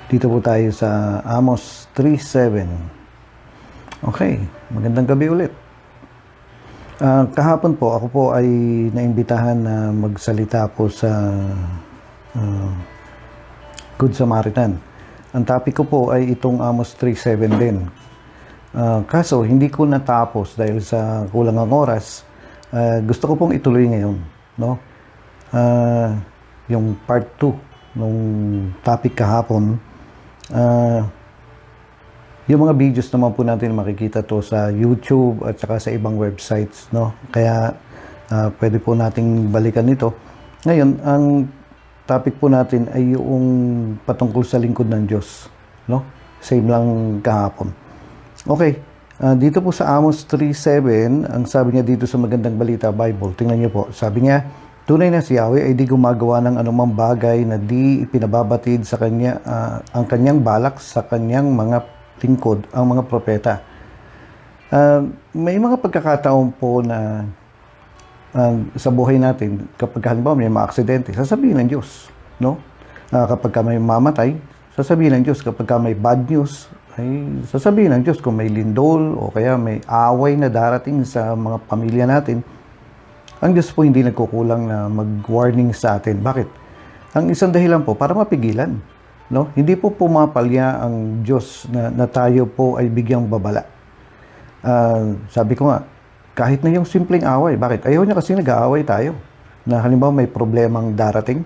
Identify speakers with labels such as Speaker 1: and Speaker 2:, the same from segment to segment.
Speaker 1: Dito po tayo sa Amos 3:7. Okay, magandang gabi ulit. Kahapon po, ako po ay naimbitahan na magsalita po sa Good Samaritan. Ang topic ko po ay itong Amos 3:7 din. Kaso, hindi ko natapos dahil sa kulang ng oras. Gusto ko pong ituloy ngayon, no? Yung part 2 nung topic kahapon. Yung mga videos naman po natin makikita to sa YouTube at saka sa ibang websites, no? Kaya pwede po nating balikan ito. Ngayon, ang topic po natin ay yung patungkol sa lingkod ng Diyos, no? Same lang kahapon. Okay, dito po sa Amos 3:7, ang sabi niya dito sa Magandang Balita Bible, tingnan niyo po, sabi niya, tunay na si Yahweh ay di gumagawa ng anumang bagay na di ipinababatid sa kanya ang kanyang balak sa kanyang mga lingkod, ang mga propeta. May mga pagkakataon po na sa buhay natin, kapag halimbawa may mga aksidente, sasabihin ng Diyos, no? Kapag ka may mamatay, sasabihin ng Diyos. Kapag ka may bad news, ay sasabihin ng Diyos. Kung may lindol o kaya may away na darating sa mga pamilya natin, ang Diyos po hindi nagkukulang na mag-warning sa atin. Bakit? Ang isang dahilan po, para mapigilan, no? Hindi po pumapalya ang Diyos na tayo po ay bigyang babala. Sabi ko nga, kahit na yung simpleng away, bakit? Ayaw niya kasi nag-aaway tayo. Na halimbawa may problemang darating.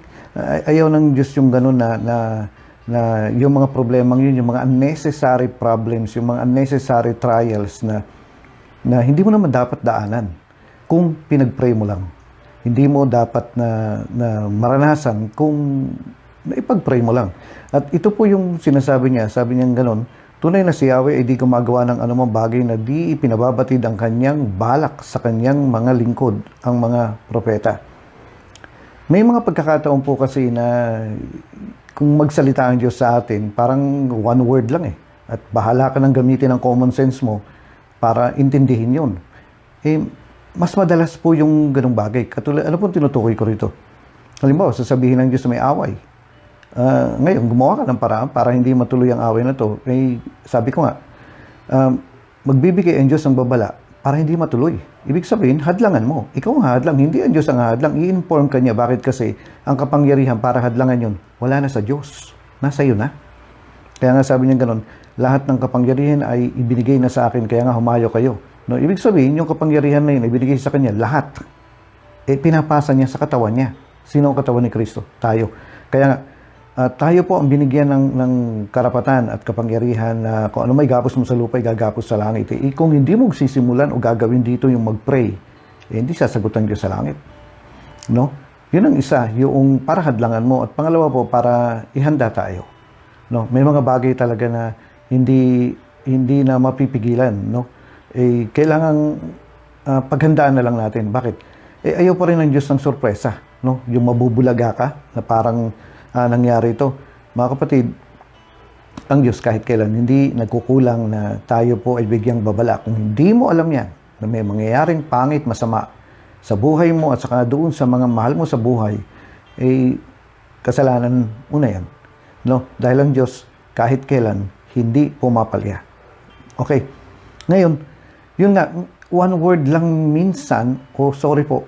Speaker 1: Ayaw ng Diyos yung gano'n na yung mga problemang yun, yung mga unnecessary problems, yung mga unnecessary trials na hindi mo naman dapat daanan. Kung pinag-pray mo lang. Hindi mo dapat na maranasan kung naipag-pray mo lang. At ito po yung sinasabi niya, sabi niya gano'n, tunay na si Yahweh ay di gumagawa ng anumang bagay na di ipinababatid ang kanyang balak sa kanyang mga lingkod, ang mga propeta. May mga pagkakataon po kasi na kung magsalita ang Diyos sa atin, parang one word lang eh. At bahala ka nang gamitin ang common sense mo para intindihin yun. Mas madalas po yung ganung bagay. Katulad, ano pong tinutukoy ko rito? Halimbawa, sasabihin ng Diyos na may away. Ngayon, gumawa ka ng paraan para hindi matuloy ang away na to. Sabi ko nga, magbibigay ang Diyos ng babala para hindi matuloy. Ibig sabihin, hadlangan mo. Ikaw ang hadlang, hindi ang Diyos ang hadlang. I-inform ka niya. Bakit? Kasi ang kapangyarihan para hadlangan yun, wala na sa Diyos. Nasa iyo na. Kaya nga sabi niya ganun, lahat ng kapangyarihan ay ibinigay na sa akin, kaya nga humayo kayo. No, ibig sabihin, yung kapangyarihan na yun, ibinigay sa kanya lahat. Pinapasa niya sa katawan niya. Sino ang katawan ni Kristo? Tayo. Kaya nga, tayo po ang binigyan ng karapatan at kapangyarihan na kung ano may gapos mo sa lupa, gagapos sa langit. Kung hindi mo sisimulan o gagawin dito yung mag-pray, hindi sasagutan Diyos sa langit. No? Yun ang isa, yung para hadlangan mo. At pangalawa po, para ihanda tayo. No? May mga bagay talaga na hindi na mapipigilan, no? Kailangang paghandaan na lang natin. Bakit? Ayaw pa rin ng Diyos ng sorpresa, no? Yung mabubulaga ka na parang nangyari ito. Mga kapatid, ang Diyos kahit kailan hindi nagkukulang na tayo po ay bigyang babala. Kung hindi mo alam yan, na may mangyayaring pangit, masama sa buhay mo at saka doon sa mga mahal mo sa buhay, kasalanan mo na yan. No? Dahil ang Diyos kahit kailan hindi pumapalya. Okay. Ngayon, yun nga, one word lang minsan,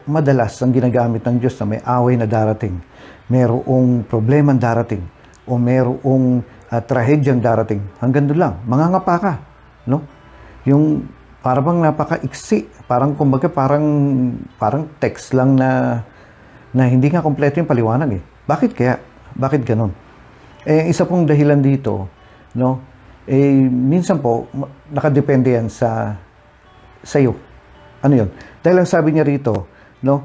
Speaker 1: madalas ang ginagamit ng Diyos na may away na darating, mayroong problemang darating, o mayroong trahedyang darating. Hanggang doon lang, mangangapa ka, no? Yung parang napaka-iksi, kumbaga parang text lang na hindi nga kompleto yung paliwanag eh. Bakit kaya? Bakit ganun? Isa pong dahilan dito, no? Minsan po, nakadepende yan sa iyo. Ano yun? Dahil ang sabi niya rito, no?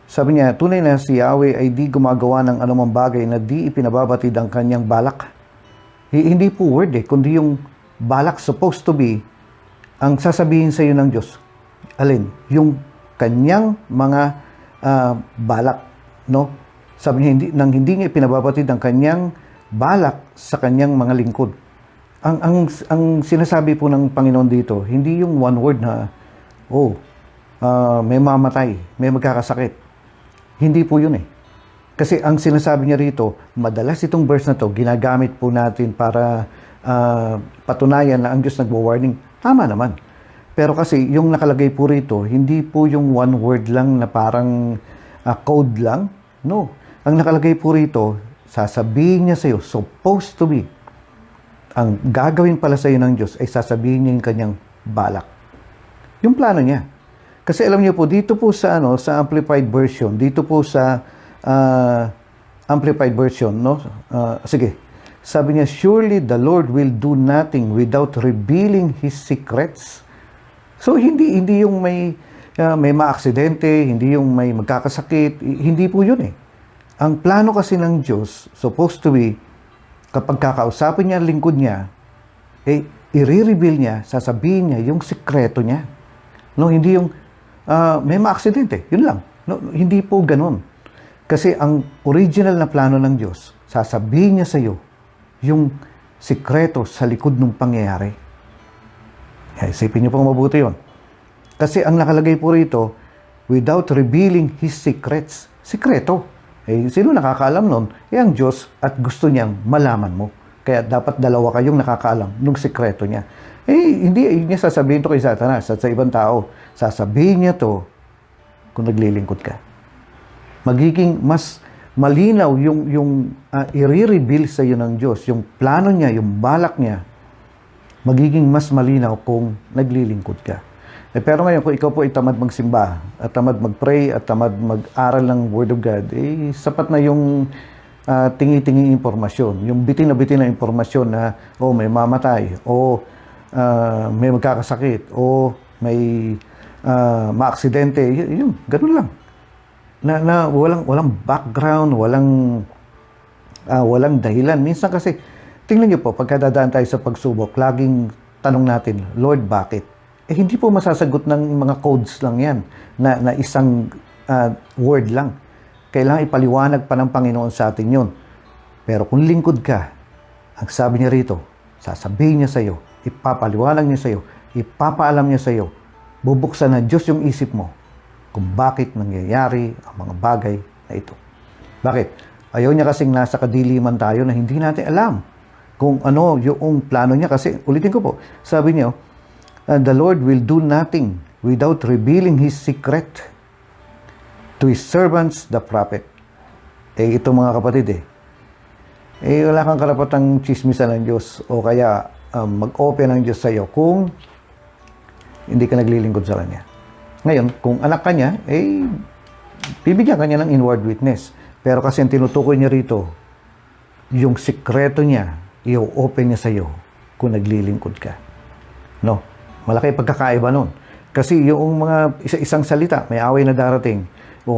Speaker 1: Sabi niya, tunay na si Yahweh ay di gumagawa ng anumang bagay na di ipinababatid ang kanyang balak. Hindi po word kundi yung balak supposed to be ang sasabihin sa iyo ng Diyos. Alin? Yung kanyang mga balak, no? Sabi niya, hindi niya ipinababatid ang kanyang balak sa kanyang mga lingkod. Ang sinasabi po ng Panginoon dito, hindi yung one word na, may mamatay, may magkakasakit. Hindi po yun eh. Kasi ang sinasabi niya rito, madalas itong verse na to, ginagamit po natin para patunayan na ang Diyos nagwa-warning. Tama naman. Pero kasi yung nakalagay po rito, hindi po yung one word lang na parang code lang. No. Ang nakalagay po rito, sasabihin niya sa iyo, supposed to be, ang gagawin pala sa iyo ng Diyos ay sasabihin niya yung kanyang balak. Yung plano niya. Kasi alam niyo po, dito po sa sa Amplified Version, dito po sa Amplified Version, no? Sige. Sabi niya, surely the Lord will do nothing without revealing His secrets. So hindi yung may maaksidente, hindi yung may magkakasakit, hindi po yun eh. Ang plano kasi ng Diyos, supposed to be, kapag kakausapin niya ang lingkod niya, i-reveal niya, sasabihin niya yung sikreto niya. No, hindi yung may maaksidente, yun lang. No, hindi po ganun. Kasi ang original na plano ng Diyos, sasabihin niya sa iyo yung sikreto sa likod ng pangyayari. Isipin niyo pong mabuti yun. Kasi ang nakalagay po rito, without revealing His secrets. Sikreto. Sino nakakaalam nun? Ang Diyos at gusto niyang malaman mo. Kaya dapat dalawa kayong nakakaalam ng sikreto niya. Hindi niya sasabihin to kay Satanas at sa ibang tao. Sasabihin niya to kung naglilingkod ka. Magiging mas malinaw yung i-reveal sa iyo ng Diyos, yung plano niya, yung balak niya, magiging mas malinaw kung naglilingkod ka. Pero ngayon, kung ikaw po ay tamad magsimba, at tamad mag-pray, at tamad mag-aral ng Word of God, sapat na yung tingi-tingi impormasyon, yung bitin na impormasyon na, may mamatay, may magkakasakit, may maaksidente, yun, ganun lang. Na walang background, walang dahilan. Minsan kasi, tingnan niyo po, pagkadadaan tayo sa pagsubok, laging tanong natin, Lord, bakit? Hindi po masasagot ng mga codes lang yan, na isang word lang. Kailangan ipaliwanag pa ng Panginoon sa atin yun. Pero kung lingkod ka, ang sabi niya rito, sasabihin niya sa iyo, ipapaliwanag niya sa iyo, ipapaalam niya sa iyo, bubuksan na Diyos yung isip mo kung bakit nangyayari ang mga bagay na ito. Bakit? Ayaw niya kasing nasa kadiliman tayo na hindi natin alam kung ano yung plano niya. Kasi, ulitin ko po, sabi niya, the Lord will do nothing without revealing His secret to His servants, the prophet. Ito mga kapatid wala kang karapatang chismisan ng Diyos o kaya mag-open ng Diyos sa iyo kung hindi ka naglilingkod sa Kanya. Ngayon, kung anak ka niya, bibigyan ka niya ng inward witness. Pero kasi ang tinutukoy niya rito, yung sikreto niya, i-open niya sa iyo kung naglilingkod ka. No? Malaki pagkakaiba nun. Kasi yung mga isang salita, may away na darating, o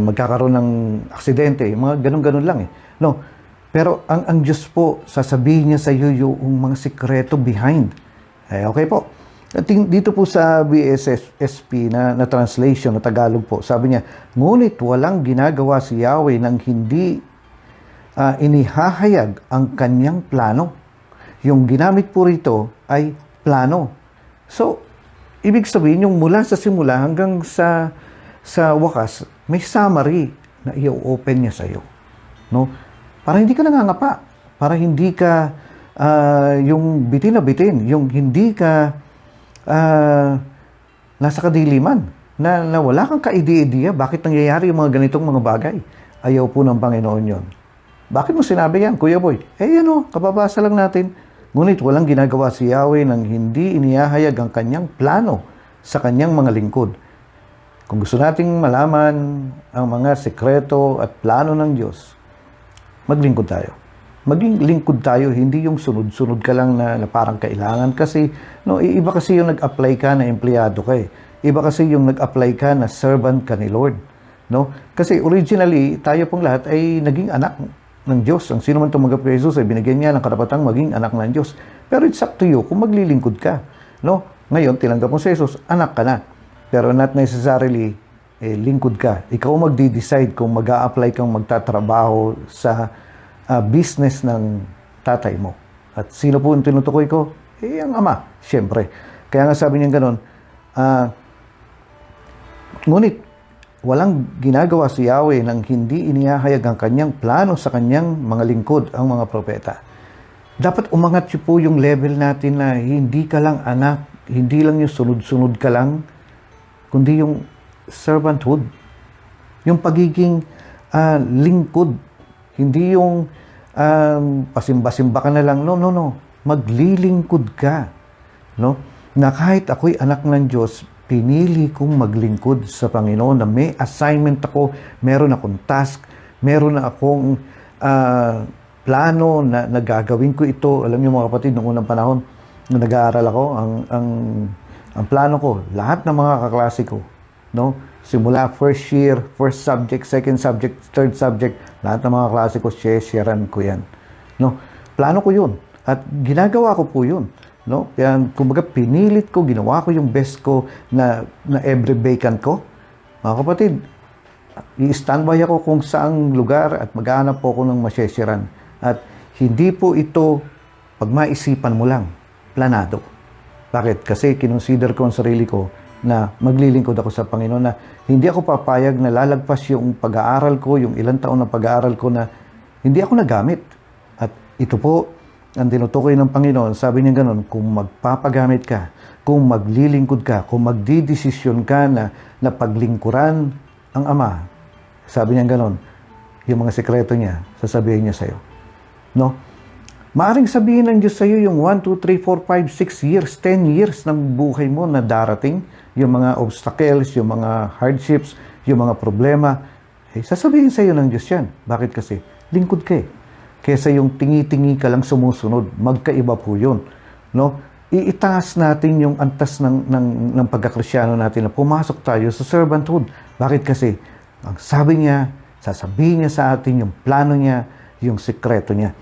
Speaker 1: magkakaroon ng aksidente, mga ganun-ganun lang No? Pero ang Diyos po, sasabihin niya sa iyo yung mga sikreto behind. Okay po. Dito po sa BSSP na translation na Tagalog po, sabi niya, ngunit walang ginagawa si Yahweh nang hindi inihahayag ang kanyang plano. Yung ginamit po rito ay plano. So, ibig sabihin, yung mula sa simula hanggang sa wakas, may summary na i-open niya sa iyo. No? Para hindi ka nangangapa. Para hindi ka yung bitin na bitin, yung hindi ka nasa kadiliman, na wala kang ka-idea bakit nangyayari yung mga ganitong mga bagay. Ayaw po ng Panginoon yon. Bakit mo sinabi yan, Kuya Boy? Kababasa lang natin. Ngunit walang ginagawa si Yahweh nang hindi inihahayag ang kanyang plano sa kanyang mga lingkod. Kung gusto nating malaman ang mga sekreto at plano ng Diyos, maglingkod tayo. Maging lingkod tayo, hindi yung sunod-sunod ka lang na parang kailangan. Kasi, iba kasi yung nag-apply ka na empleyado ka Iba kasi yung nag-apply ka na servant ka ni Lord. No? Kasi originally, tayo pong lahat ay naging anak ng Diyos. Ang sino man tumanggap kay Jesus ay binigyan niya ng karapatang maging anak ng Diyos. Pero it's up to you kung maglilingkod ka. No? Ngayon, tinanggap mo si Jesus, anak ka na. Pero not necessarily, lingkod ka. Ikaw magdi-decide kung mag-a-apply kang magtatrabaho sa business ng tatay mo. At sino po yung tinutukoy ko? Ang ama, siyempre. Kaya nga sabi niya gano'n, ngunit walang ginagawa si Yahweh nang hindi inihahayag ang kanyang plano sa kanyang mga lingkod, ang mga propeta. Dapat umangat po yung level natin na hindi ka lang anak, hindi lang yung sunod-sunod ka lang, kundi yung servanthood. Yung pagiging lingkod. Hindi yung pasimba-simba ka na lang. No. Maglilingkod ka. No? Na kahit ako'y anak ng Diyos, pinili kong maglingkod sa Panginoon na may assignment ako, meron akong task, meron na akong plano na gagawin ko ito. Alam niyo mga kapatid, noong unang panahon, nung nag-aaral ako, ang plano ko, lahat ng mga kaklase ko, no? Simula first year, first subject, second subject, third subject, lahat ng mga klase ko, sharean ko yan. No? Plano ko yun. At ginagawa ko po yun. No? Kaya, kumbaga, pinilit ko, ginawa ko yung best ko na every vacant ko. Mga kapatid, i-standby ako kung saang lugar at maghahanap po ako ng masyesheran. At hindi po ito pag maisipan mo lang, planado. Bakit? Kasi kinonsider ko ang sarili ko na maglilingkod ako sa Panginoon, na hindi ako papayag na lalagpas yung pag-aaral ko, yung ilang taon na pag-aaral ko na hindi ako nagamit. At ito po, ang tinutukoy ng Panginoon, sabi niya ganun, kung magpapagamit ka, kung maglilingkod ka, kung magdidesisyon ka na paglingkuran ang Ama, sabi niya ganun, yung mga sekreto niya, sasabihin niya sa'yo. No? Maaring sabihin ng Diyos sa'yo yung 1, 2, 3, 4, 5, 6 years, 10 years ng buhay mo na darating, yung mga obstacles, yung mga hardships, yung mga problema, sasabihin sa'yo ng Diyos yan. Bakit kasi? Lingkod ka eh. Kesa yung tingi-tingi ka lang sumusunod, magkaiba po yun. No? Iitaas natin yung antas ng pagkakristyano natin na pumasok tayo sa servanthood. Bakit kasi? Ang sabi niya, sasabihin niya sa atin yung plano niya, yung sekreto niya.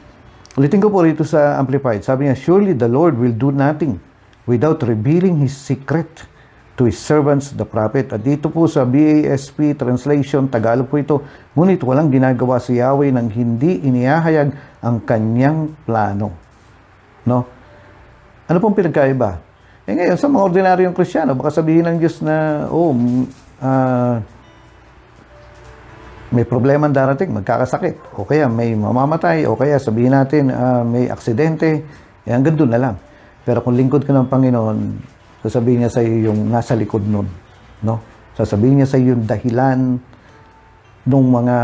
Speaker 1: Ulitin ko po rito sa Amplified. Sabi niya, surely the Lord will do nothing without revealing His secret to His servants, the prophet. At dito po sa BASP translation, Tagalog po ito, ngunit walang ginagawa si Yahweh nang hindi inihahayag ang kanyang plano. No? Ano pong pinagkaiba? Ngayon, sa mga ordinaryong Kristyano, baka sabihin ng Diyos na, may problema darating, magkakasakit, o kaya may mamamatay, o kaya sabihin natin may aksidente, hanggang doon na lang. Pero kung lingkod ka ng Panginoon, sasabihin niya sa iyo yung nasa likod nun. No? Sasabihin niya sa iyo yung dahilan ng mga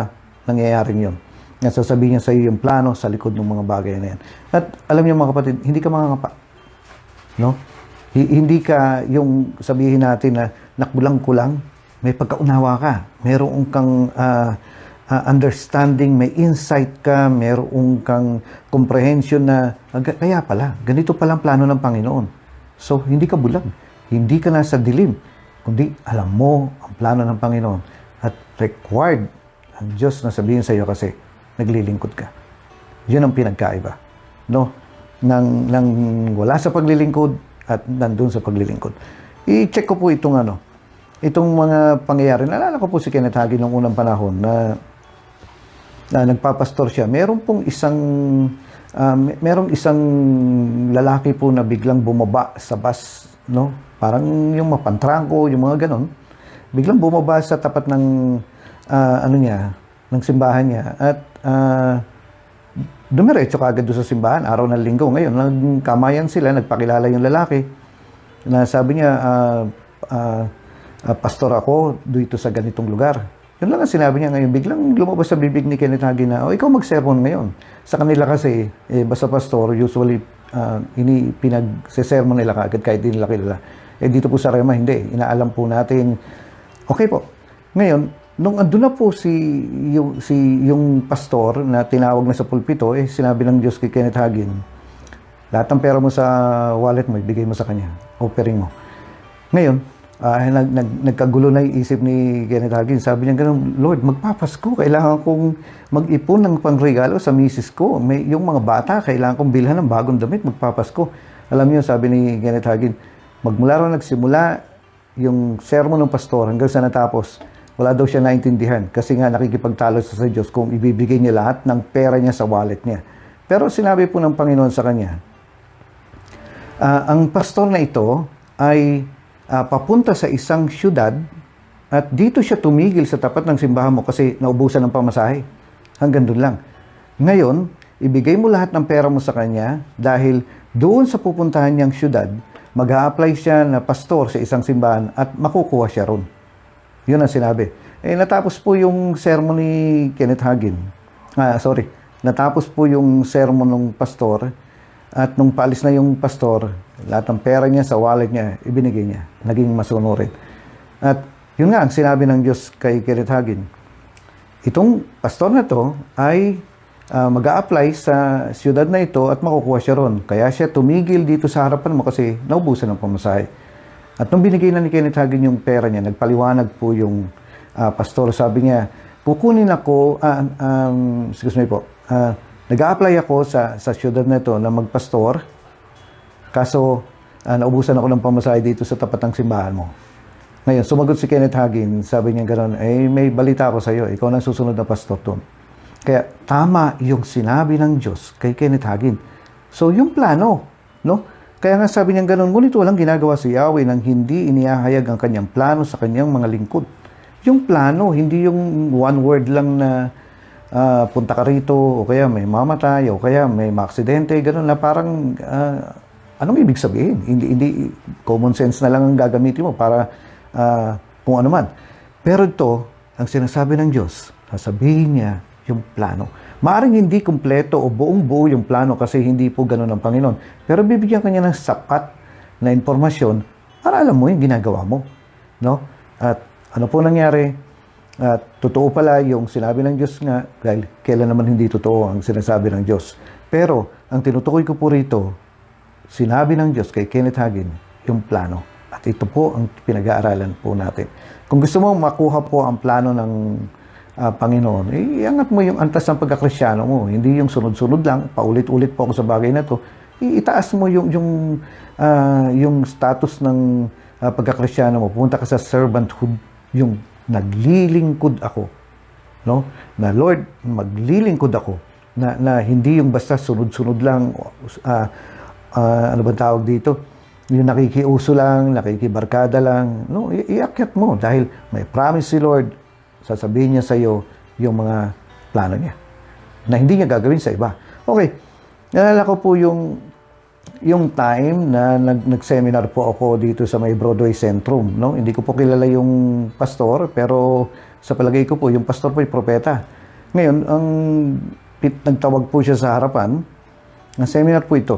Speaker 1: nangyayaring yun. Sasabihin niya sa iyo yung plano sa likod ng mga bagay na yan. At alam niyo mga kapatid, hindi ka mangangapa. No? Hindi ka yung sabihin natin na nakbulang-kulang, may pagkaunawa ka, meron kang understanding, may insight ka, meron kang comprehension na kaya pala, ganito palang plano ng Panginoon. So, hindi ka bulag, hindi ka nasa dilim, kundi alam mo ang plano ng Panginoon at required ang Diyos na sabihin sa iyo kasi naglilingkod ka. Yun ang pinagkaiba. No? Nang wala sa paglilingkod at nandun sa paglilingkod. I-check ko po itong mga pangyayari. Naalala ko po si Kenneth Hagin noong unang panahon na nagpapastor siya. Merong isang lalaki po na biglang bumaba sa bus, no? Parang yung mapantrangko, yung mga ganon. Biglang bumaba sa tapat ng ng simbahan niya at dumiretso kaagad doon sa simbahan, araw ng linggo. Ngayon, nagkamayan sila, nagpakilala yung lalaki na sabi niya, pastor ako dito sa ganitong lugar. Yun lang ang sinabi niya ngayon. Biglang lumabas sa bibig ni Kenneth Hagin na, ikaw mag-sermon ngayon. Sa kanila kasi, basta pastor, usually, pinag-sermon nila kaagad kahit di nila kilala. Dito po sa Rema, hindi. Inaalam po natin. Okay po. Ngayon, nung andun na po yung pastor na tinawag na sa pulpito, sinabi ng Diyos kay Kenneth Hagin, lahat ng pera mo sa wallet mo, ibigay mo sa kanya. Offering mo. Ngayon, nagkagulo na yung isip ni Kenneth Hagin. Sabi niya gano'n, Lord, magpapasko. Kailangan kong mag-ipon ng pangregalo sa misis ko. Yung mga bata, kailangan kong bilhan ng bagong damit, magpapasko. Alam niyo, sabi ni Kenneth Hagin, magmula rin nagsimula yung sermon ng pastor hanggang sa natapos, wala daw siya naintindihan kasi nga nakikipagtalo sa Diyos kung ibibigay niya lahat ng pera niya sa wallet niya. Pero sinabi po ng Panginoon sa kanya, ang pastor na ito ay papunta sa isang syudad At dito siya tumigil sa tapat ng simbahan mo kasi naubusan ng pamasahe. Hanggang doon lang. Ngayon, ibigay mo lahat ng pera mo sa kanya dahil doon sa pupuntahan niyang syudad, mag-a-apply siya na pastor sa isang simbahan at makukuha siya ron. Yun ang sinabi. Natapos po yung sermon ni Kenneth Hagin. Natapos po yung sermon ng pastor at nung paalis na yung pastor, lahat ng pera niya sa wallet niya, ibinigay niya. Naging masunurin. At yun nga ang sinabi ng Diyos kay Kenneth Hagin. Itong pastor na to ay mag-a-apply sa siyudad na ito at makukuha siya ron. Kaya siya tumigil dito sa harapan mo kasi naubusan ng pamasahe. At nung binigay na ni Kenneth Hagin yung pera niya, nagpaliwanag po yung pastor. Sabi niya, kukunin ako, nag-a-apply ako sa siyudad na ito na magpastor. Kaso, naubusan ako ng pamasahe dito sa tapat ng simbahan mo. Ngayon, sumagot si Kenneth Hagin, sabi niya gano'n, may balita ako sa iyo, ikaw na susunod na pastor doon. Kaya tama yung sinabi ng Diyos kay Kenneth Hagin. So, yung plano, no? Kaya nga sabi niya gano'n, ngunit walang ginagawa si Yahweh nang hindi inihahayag ang kanyang plano sa kanyang mga lingkod. Yung plano, hindi yung one word lang na punta ka rito, o kaya may mamatay, o kaya may maaksidente, gano'n na parang, anong ibig sabihin? Hindi common sense na lang ang gagamitin mo para kung ano man. Pero ito, ang sinasabi ng Diyos, sasabihin niya yung plano. Maaring hindi kumpleto o buong-buo yung plano kasi hindi po ganun ang Panginoon. Pero bibigyan kanya ng sapat na informasyon para alam mo yung ginagawa mo. No? At ano po nangyari? At totoo pala yung sinabi ng Diyos nga, dahil kailan naman hindi totoo ang sinasabi ng Diyos. Pero ang tinutukoy ko po rito, sinabi ng Diyos kay Kenneth Hagin, yung plano. At ito po ang pinag-aaralan po natin. Kung gusto mo makuha po ang plano ng Panginoon, iangat mo yung antas ng pagkakristyano mo. Hindi yung sunod-sunod lang, paulit-ulit po ako sa bagay na to. Itaas mo yung status ng pagkakristyano mo. Pumunta ka sa servanthood, yung naglilingkod ako. No? Na Lord, maglilingkod ako. Na hindi yung basta sunod-sunod lang, ano ba tawag dito? Yung nakikiuso lang, nakikibarkada lang. No, iakyat mo dahil may promise si Lord. Sasabihin niya sa iyo yung mga plano niya na hindi niya gagawin sa iba. Okay. Naalala ko po yung time na nag-seminar po ako dito sa may Broadway Centrum. No? Hindi ko po kilala yung pastor, pero sa palagay ko po, yung pastor po ay propeta. Ngayon, nagtawag po siya sa harapan. Ang seminar po ito.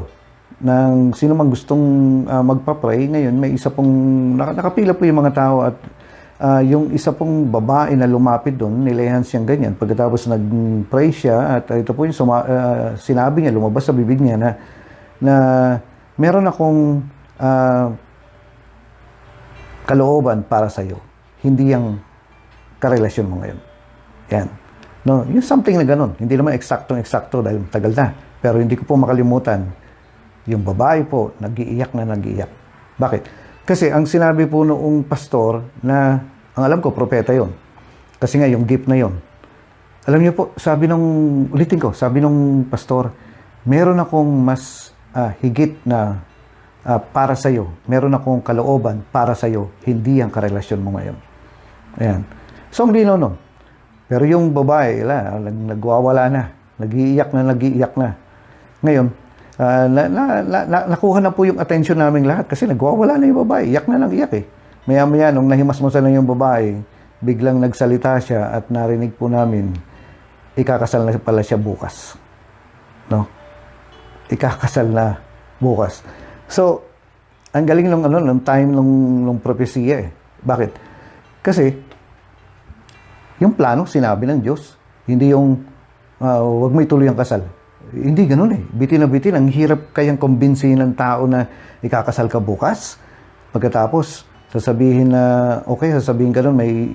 Speaker 1: Nang sino man gustong magpa-pray, ngayon may isa pong nakapila po yung mga tao at yung isa pong babae na lumapit doon, nilehan siyang ganyan. Pagkatapos nag-pray siya at ito po yung sinabi niya, lumabas sa bibig niya na meron akong kalooban para sa iyo. Hindi yung karelasyon mo ngayon. Yan. No, yung something na ganun. Hindi naman eksaktong-eksakto dahil tagal na. Pero hindi ko po makalimutan. Yung babae po, nag-iiyak. Bakit? Kasi ang sinabi po noong pastor na, ang alam ko, propeta yon. Kasi nga, yung gift na yon. Alam niyo po, sabi nung pastor, meron akong mas higit na para sa'yo. Meron akong kalooban para sa'yo. Hindi ang karelasyon mo ngayon. Ayan. So, ang linaw nun. Pero yung babae, nagwawala na. Nag-iiyak na. Ngayon, nakuha na po yung attention naming lahat kasi nagwawala na yung babae. Iyak na lang iyak eh. Maya-maya, nung nahimasmasan na yung babae, biglang nagsalita siya at narinig po namin, ikakasal na pala siya bukas. No? Ikakasal na bukas. So, ang galing nung time nung propesya eh. Bakit? Kasi, yung plano, sinabi ng Diyos. Hindi yung, wag mo ituloy ang kasal. Hindi ganun eh. Bitin na bitin. Ang hirap kayang kumbinsihin ng tao na ikakasal ka bukas. Pagkatapos, sasabihin ganun, may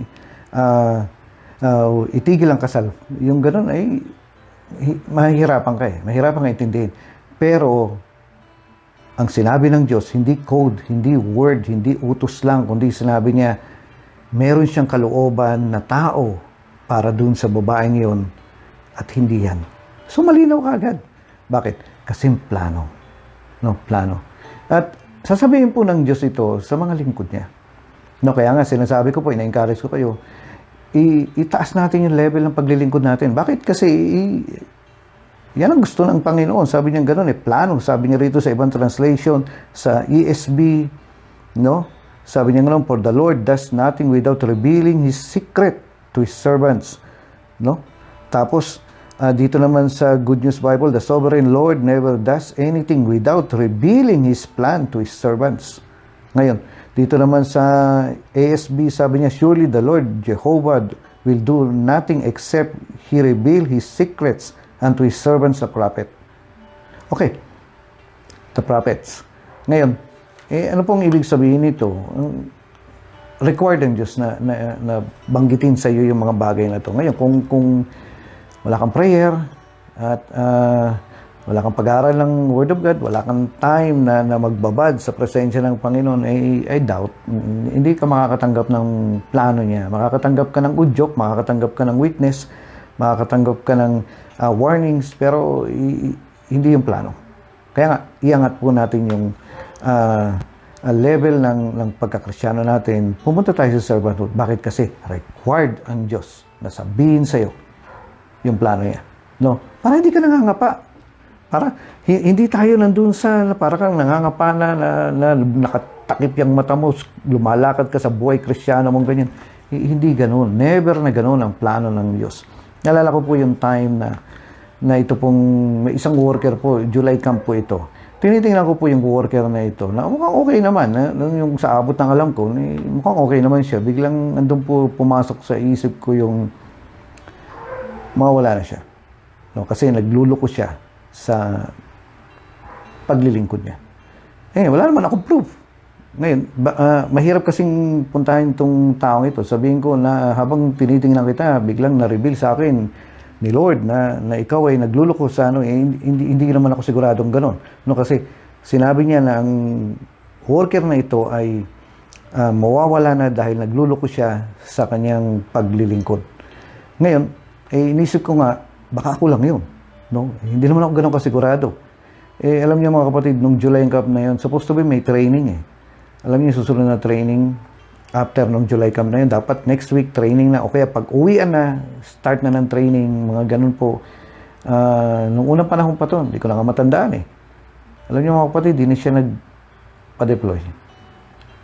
Speaker 1: itigil ang kasal. Yung ganun ay mahihirapan ka eh. Mahihirapan ka intindihin. Pero, ang sinabi ng Diyos, hindi code, hindi word, hindi utos lang, kundi sinabi niya, meron siyang kalooban na tao para dun sa babaeng yun at hindi yan. So, malinaw ka agad. Bakit? Kasi plano. No, plano. At sasabihin po ng Diyos ito sa mga lingkod niya. No, kaya nga sinasabi ko po, ina-encourage ko kayo, itaas natin yung level ng paglilingkod natin. Bakit? Kasi yan ang gusto ng Panginoon. Sabi niya gano'n, plano. Sabi niya rito sa ibang translation, sa ESV, no? Sabi niya gano'n, for the Lord does nothing without revealing His secret to His servants. No? Tapos, dito naman sa Good News Bible, the sovereign Lord never does anything without revealing His plan to His servants. Ngayon, dito naman sa ASB, sabi niya, surely the Lord Jehovah will do nothing except He reveal His secrets unto His servants the prophet. Okay, the prophets. Ngayon, ano pong ibig sabihin nito? Required ng Diyos na banggitin sa iyo yung mga bagay na to. Ngayon, kung wala kang prayer at wala kang pag-aaral ng Word of God, wala kang time na magbabad sa presensya ng Panginoon, I doubt, hindi ka makakatanggap ng plano niya. Makakatanggap ka ng udyok, makakatanggap ka ng witness, makakatanggap ka ng warnings, pero hindi yung plano. Kaya nga, iangat po natin yung level ng pagkakristyano natin. Pumunta tayo sa servanthood. Bakit? Kasi required ang Diyos na sabihin sa'yo yung plano niya. No? Para hindi ka nangangapa. Para hindi tayo nandun sa para kang nangangapa na nakatakip yung mata mo, lumalakad ka sa buhay kristyano mong ganyan. Hindi ganoon. Never na ganoon ang plano ng Diyos. Nalala ko po yung time na ito pong may isang worker po, July camp po ito. Tinitingnan ko po yung worker na ito. Na mukhang okay naman. Yung sa abot ng alam ko, mukhang okay naman siya. Biglang andun po pumasok sa isip ko yung mawala na siya. No, kasi nagluluko siya sa paglilingkod niya. Wala naman akong proof. Ngayon, mahirap kasing puntahan itong taong ito. Sabihin ko na habang tinitingnan kita, biglang na-reveal sa akin ni Lord na ikaw ay nagluloko sa hindi naman ako siguradong ganon. No, kasi sinabi niya na ang worker na ito ay mawawala na dahil nagluloko siya sa kanyang paglilingkod. Ngayon, inisip ko nga, baka ako lang yun. No? Hindi naman ako ganun kasigurado. Alam niyo mga kapatid, nung July Camp na yun, supposed to be may training Alam niyo, susunod na training after nung July Camp na yun, dapat next week training na. O kaya pag uwian na, start na ng training, mga ganun po. Nung unang panahon pa to, hindi ko na matandaan Alam niyo mga kapatid, hindi siya nagpa-deploy.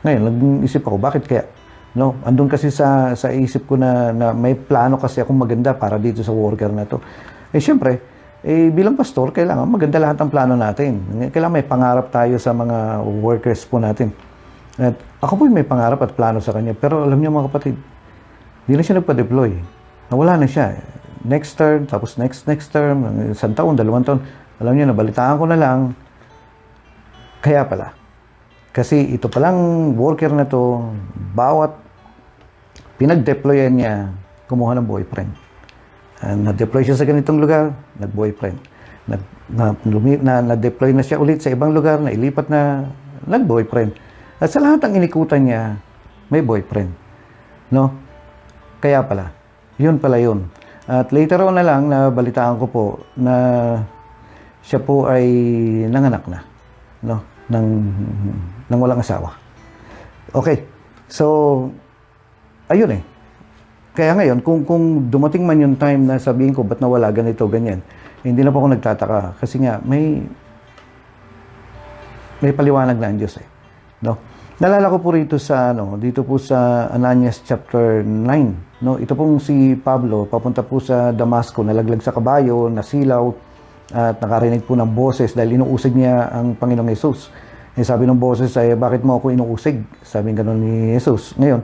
Speaker 1: Ngayon, nag-isip ako, bakit kaya? No, andun kasi sa isip ko na may plano kasi akong maganda para dito sa worker na to. Siyempre, bilang pastor, kailangan maganda lahat ng plano natin. Kailangan may pangarap tayo sa mga workers po natin. At ako po may pangarap at plano sa kanya. Pero alam niyo mga kapatid, hindi na siya nagpa-deploy. Nawala na siya. Next term, tapos next term, isang taon, 2 taon. Alam niyo, nabalitaan ko na lang. Kaya pala. Kasi ito palang worker na to, bawat pinag-deployan niya, kumuha ng boyfriend. Na-deploy siya sa ganitong lugar, nag-boyfriend. Na-deploy na siya ulit sa ibang lugar, nailipat na, nag-boyfriend. At sa lahat ng inikutan niya, may boyfriend. No? Kaya pala. Yun pala yun. At later on na lang, nabalitaan ko po na siya po ay nanganak na. No? Nang walang asawa. Okay. So, ayun Kaya ngayon, kung dumating man yung time na sabihin ko, ba't nawala ganito, ganyan, hindi na po ako nagtataka. Kasi nga, may paliwanag na ang Diyos No? Nalala ko po rito dito po sa Ananias chapter 9. No? Ito pong si Pablo, papunta po sa Damasco, nalaglag sa kabayo, nasilaw, at nakarinig po ng boses dahil inuusig niya ang Panginoong Jesus. Sabi ng boses ay, bakit mo ako inuusig? Sabi gano'n ni Jesus. Ngayon,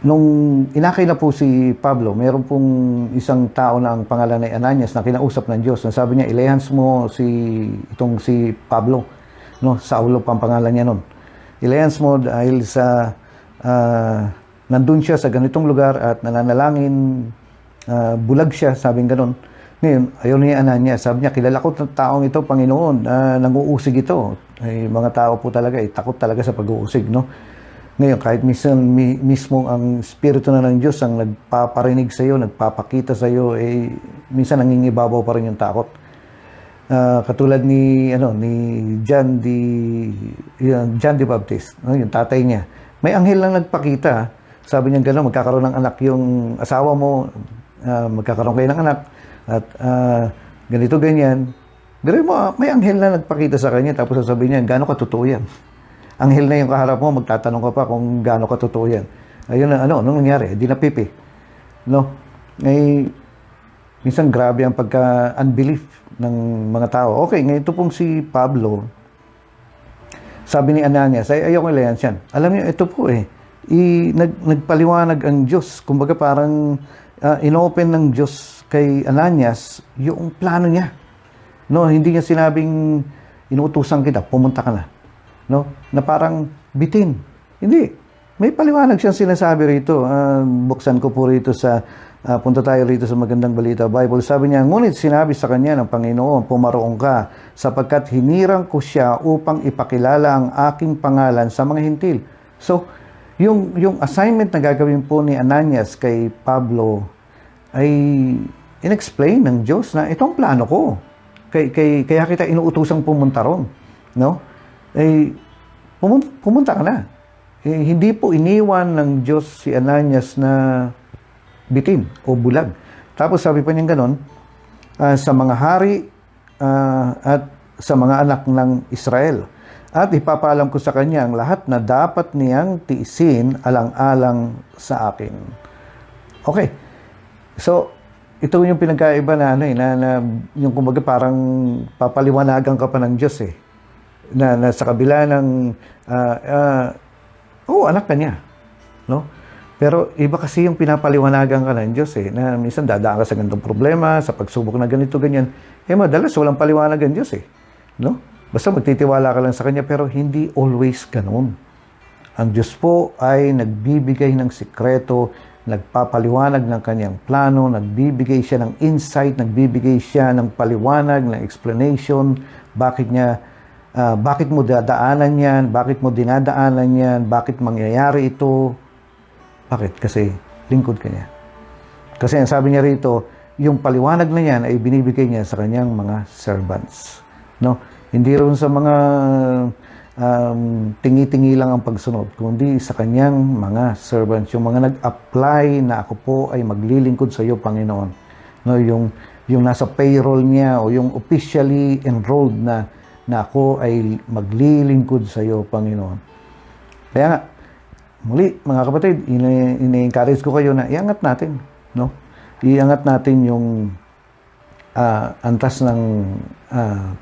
Speaker 1: nung inakay na po si Pablo, mayroon pong isang tao na ang pangalan ay Ananias na kinausap ng Diyos. Sabi niya, ilehans mo si Pablo. No? Saulo pa ang pangalan niya nun. Ilehans mo dahil sa nandun siya sa ganitong lugar at nananalangin, bulag siya, sabing ganon. Ngayon, ayaw niya Ananias. Sabi niya, kilala ko ng taong ito, Panginoon, nanguusig ito. Mga tao po talaga, takot talaga sa pag-uusig, no? Ngayon, kahit mismo ang Espiritu na ng Diyos ang nagpaparinig sa iyo, nagpapakita sa iyo, minsan nangingibabaw pa rin yung takot. Katulad ni John the Baptist, no, yung tatay niya. May anghel lang nagpakita. Sabi niya gano'n, magkakaroon ng anak yung asawa mo, magkakaroon kayo ng anak, at ganito, ganyan. Pero may anghel na nagpakita sa kanya, tapos sasabihin niya, gaano katotoo yan? Anghel na yung kaharap mo, magtatanong ka pa kung gaano katotoo yan. Ayun na, anong nangyari? Di napipi. No? Minsan grabe ang pagka-unbelief ng mga tao. Okay, ngayon ito pong si Pablo, sabi ni Ananias, ayoko ilayan siyan. Alam niyo, ito po nagpaliwanag ang Diyos. Kumbaga parang inopen ng Diyos kay Ananias yung plano niya. No, hindi niya sinabing inuutusan kita, pumunta ka na. No? Na parang bitin. Hindi. May paliwanag siyang sinasabi rito. Buksan ko po rito punta tayo rito sa Magandang Balita Bible. Sabi niya, ngunit sinabi sa kanya ng Panginoon, pumaroon ka, sapagkat hinirang ko siya upang ipakilala ang aking pangalan sa mga hintil. So, yung assignment na gagawin po ni Ananias kay Pablo ay inexplain ng Diyos na itong plano ko. Kaya kita inuutosang pumunta ron. No? Pumunta ka na. Hindi po iniwan ng Diyos si Ananias na bitin o bulag. Tapos sabi pa niya ganon, sa mga hari at sa mga anak ng Israel. At ipapaalam ko sa kanya ang lahat na dapat niyang tiisin alang-alang sa akin. Okay. So, ito yung pinagkaiba na yung kumbaga parang papaliwanagan ka pa ng Diyos na sa kabila ng anak ka niya, no? Pero iba kasi yung pinapaliwanagan ka ng Diyos na minsan dadaan ka sa ganitong problema, sa pagsubok na ganito, ganyan. Madalas walang paliwanag ang Diyos no? Basta magtitiwala ka lang sa Kanya, pero hindi always ganun. Ang Diyos po ay nagbibigay ng sikreto, nagpapaliwanag ng Kanyang plano, nagbibigay siya ng insight, nagbibigay siya ng paliwanag, ng explanation, bakit mo dadaanan yan, bakit mo dinadaanan yan, bakit mangyayari ito. Bakit? Kasi lingkod ka niya. Kasi ang sabi niya rito, yung paliwanag na yan ay binibigay niya sa kanyang mga servants. No? Hindi rin sa mga tingi-tingi lang ang pagsunod, kundi sa kanyang mga servants, yung mga nag-apply na ako po ay maglilingkod sa iyo, Panginoon. No, yung nasa payroll niya o yung officially enrolled na ako ay maglilingkod sa iyo, Panginoon. Kaya nga, muli, mga kapatid, ini-encourage ko kayo na iangat natin, no? Iangat natin yung antas ng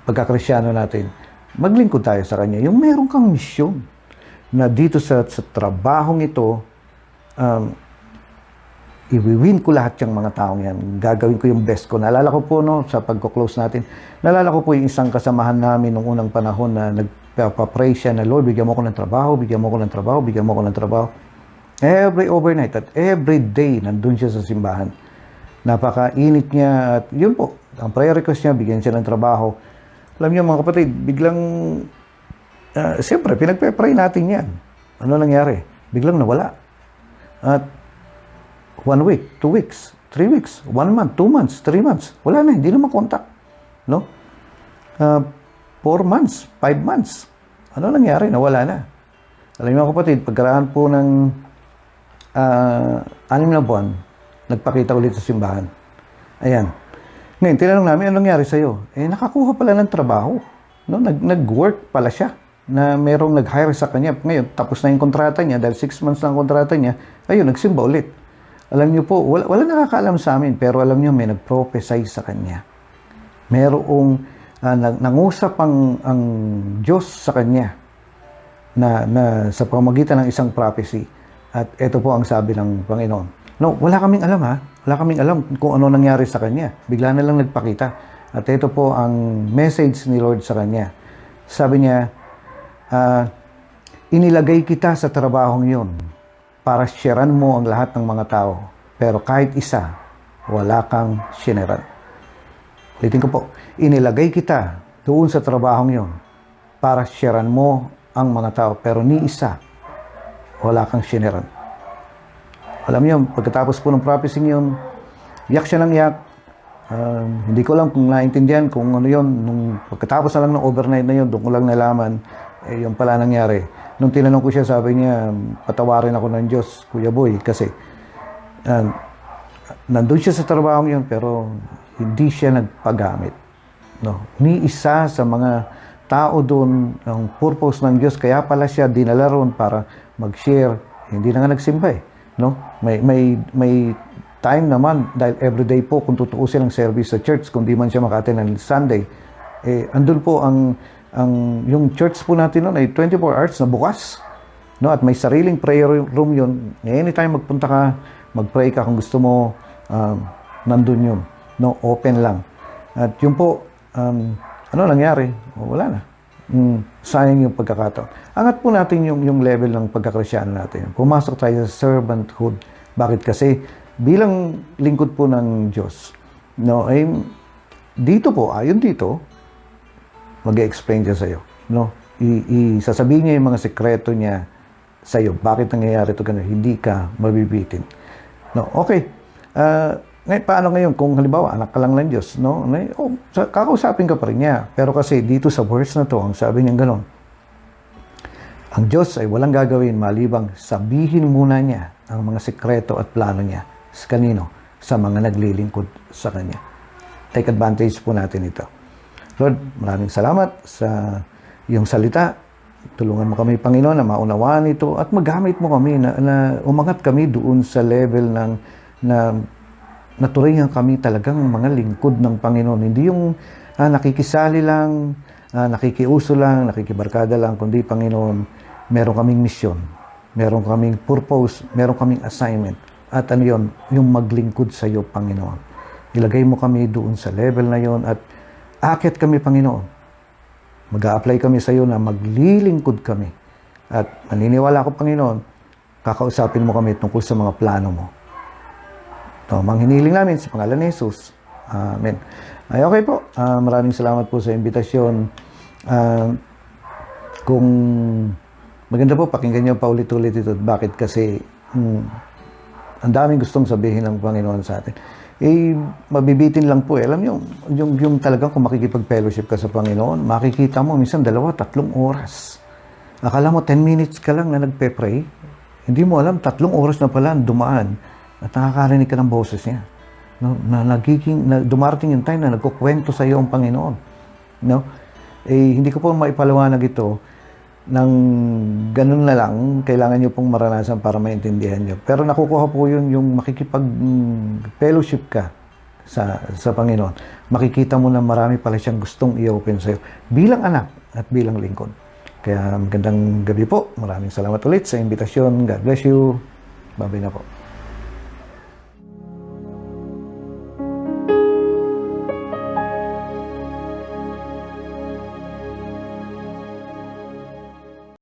Speaker 1: pagkakristyano natin. Maglingkod tayo sa Kanya. Yung meron kang misyon na dito sa trabahong ito, iwiwin ko lahat yung mga taong yan. Gagawin ko yung best ko. Naalala ko po, sa pagko-close natin, naalala ko po yung isang kasamahan namin nung unang panahon na nagpapray siya na, Lord, bigyan mo ko ng trabaho, bigyan mo ko ng trabaho, bigyan mo ko ng trabaho. Every overnight at every day, nandun siya sa simbahan. Napakainit niya at yun po, ang prayer request niya, bigyan siya ng trabaho. Alam niyo mga kapatid, biglang, siyempre, pinagpe-pray natin yan. Ano nangyari? Biglang nawala. At 1 week, 2 weeks, 3 weeks, 1 month, 2 months, 3 months. Wala na, hindi na makontak. No? 4 months, 5 months. Ano nangyari? Nawala na. Alam niyo mga kapatid, pagkaraan po ng 6 na buwan, nagpakita ulit sa simbahan. Ayan. Ngayon, tinanong namin, anong nangyari sa'yo? Nakakuha pala ng trabaho. No? Nag-work pala siya na merong nag-hire sa kanya. Ngayon, tapos na yung kontrata niya, dahil 6 months na ang kontrata niya, ayun, nagsimba ulit. Alam niyo po, wala nakakaalam sa amin, pero alam niyo, may nag-prophesy sa kanya. Merong nangusap ang Diyos sa kanya na sa pamamagitan ng isang prophecy. At ito po ang sabi ng Panginoon. No, wala kaming alam Wala kaming alam kung ano nangyari sa kanya. Bigla na lang nagpakita. At ito po ang message ni Lord sa kanya. Sabi niya, inilagay kita sa trabahong yun para sharean mo ang lahat ng mga tao. Pero kahit isa, wala kang sharean. Ulitin ko po, inilagay kita doon sa trabahong yun para sharean mo ang mga tao. Pero ni isa, wala kang sharean. Alam niyo, pagkatapos po ng prophecy yun, iyak siya ng iyak. Hindi ko lang kung naintindihan kung ano yon. Nung pagkatapos na lang ng overnight na yon, doon ko lang nalaman, yung pala nangyari. Nung tinanong ko siya, sabi niya, patawarin ako ng Diyos, Kuya Boy, kasi nandun siya sa trabaho yun, pero hindi siya nagpagamit. No? Ni isa sa mga tao doon, ang purpose ng Diyos, kaya pala siya dinala roon para mag-share. Hindi na nga nagsimba eh. No? May time naman, dahil everyday po, kung tutuusin ang service sa church, kung di man siya maka-attend ng Sunday, andun po yung church po natin noon ay 24 hours na bukas. No? At may sariling prayer room yun. Anytime magpunta ka, mag-pray ka kung gusto mo, nandun yun. No? Open lang. At yun po, ano nangyari? Wala na. Sayang yung pagkakataon. Angat po natin yung level ng pagkakristyano natin. Pumasok tayo sa servanthood. Bakit? Kasi bilang lingkod po ng Diyos, no, ay dito po, ayon dito, mag-explain siya sa'yo. No? Sasabihin niya yung mga sekreto niya sa'yo. Bakit nangyayari ito ganun? Hindi ka mabibitin. No? Okay. Ngayon, paano ngayon kung halimbawa anak ka lang ng Diyos, no? Kakausapin ka pa rin niya. Pero kasi dito sa verse na to, ang sabi niya gano'n, ang Diyos ay walang gagawin malibang sabihin muna niya ang mga sekreto at plano niya sa kanino? Sa mga naglilingkod sa Kanya. Take advantage po natin ito. Lord, maraming salamat sa iyong salita. Tulungan mo kami, Panginoon, na maunawaan ito at magamit mo kami na umangat kami doon sa level na naturingan kami talagang mga lingkod ng Panginoon. Hindi yung nakikisali lang, nakikiuso lang, nakikibarkada lang, kundi Panginoon, meron kaming misyon, meron kaming purpose, meron kaming assignment. At ano yun? Yung maglingkod sa iyo, Panginoon. Ilagay mo kami doon sa level na yon at aakyat kami, Panginoon. Mag-a-apply kami sa iyo na maglilingkod kami. At naniniwala ako, Panginoon, kakausapin mo kami tungkol sa mga plano mo. Manghiniling namin sa pangalan ni Jesus. Amen. Ay, okay po. Maraming salamat po sa imbitasyon. Kung maganda po, pakinggan niyo pa ulit-ulit ito. Bakit? Kasi ang daming gustong sabihin ng Panginoon sa atin. Mabibitin lang po. Alam niyo, yung talagang kung makikipag-fellowship ka sa Panginoon, makikita mo minsan 2-3 oras. Akala mo 10 minutes ka lang na nagpe-pray. Hindi mo alam, 3 oras na pala dumaan. At nakakarinig ka ng boses niya. No? Dumarating yung time na nagkukwento sa iyo ang Panginoon. No? Hindi ko po maipaliwanag ito ng ganun na lang. Kailangan niyo pong maranasan para maintindihan niyo. Pero nakukuha po yun yung makikipag-fellowship ka sa Panginoon. Makikita mo na marami pala siyang gustong i-open sa iyo. Bilang anak at bilang lingkod. Kaya magandang gabi po. Maraming salamat ulit sa imbitasyon. God bless you. Bye-bye na po.